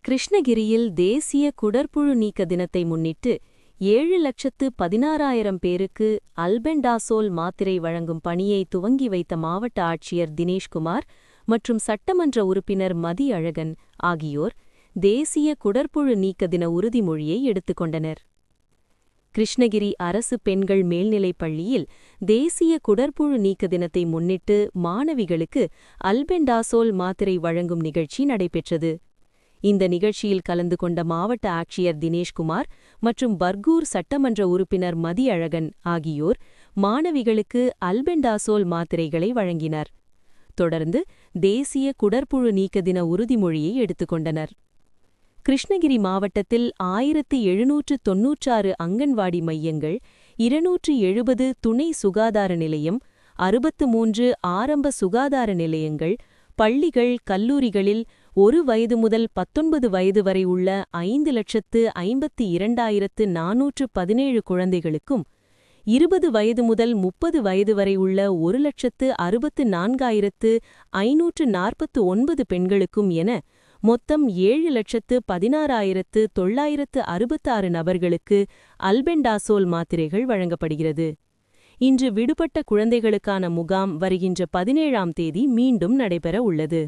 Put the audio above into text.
கிருஷ்ணகிரியில் தேசிய குடற்புழு நீக்க தினத்தை முன்னிட்டு 7,16,000 பேருக்கு அல்பெண்டாசோல் மாத்திரை வழங்கும் பணியை துவங்கி வைத்த மாவட்ட ஆட்சியர் தினேஷ்குமார் மற்றும் சட்டமன்ற உறுப்பினர் மதியழகன் ஆகியோர் தேசிய குடற்புழு நீக்க தின உறுதிமொழியை எடுத்துக்கொண்டனர். கிருஷ்ணகிரி அரசு பெண்கள் மேல்நிலைப் பள்ளியில் தேசிய குடற்புழு நீக்க தினத்தை முன்னிட்டு மாணவிகளுக்கு அல்பெண்டாசோல் மாத்திரை வழங்கும் நிகழ்ச்சி நடைபெற்றது. இந்த நிகழ்ச்சியில் கலந்து கொண்ட மாவட்ட ஆட்சியர் தினேஷ்குமார் மற்றும் பர்கூர் சட்டமன்ற உறுப்பினர் மதியழகன் ஆகியோர் மாணவிகளுக்கு அல்பெண்டாசோல் மாத்திரைகளை வழங்கினர். தொடர்ந்து தேசிய குடற்புழு நீக்க தின உறுதிமொழியை எடுத்துக்கொண்டனர். கிருஷ்ணகிரி மாவட்டத்தில் 1796 அங்கன்வாடி மையங்கள், 270 துணை சுகாதார நிலையம், 63 ஆரம்ப சுகாதார நிலையங்கள், பள்ளிகள், கல்லூரிகளில் 1 வயது முதல் 19 வயது வரை உள்ள 5,52,417 குழந்தைகளுக்கும், 20 வயது முதல் 30 வயது வரை உள்ள 1,64,549 பெண்களுக்கும் என மொத்தம் 7,16,966 நபர்களுக்கு அல்பெண்டாசோல் மாத்திரைகள் வழங்கப்படுகிறது. இன்று விடுபட்ட குழந்தைகளுக்கான முகாம் வருகின்ற 17ஆம் தேதி மீண்டும் நடைபெற உள்ளது.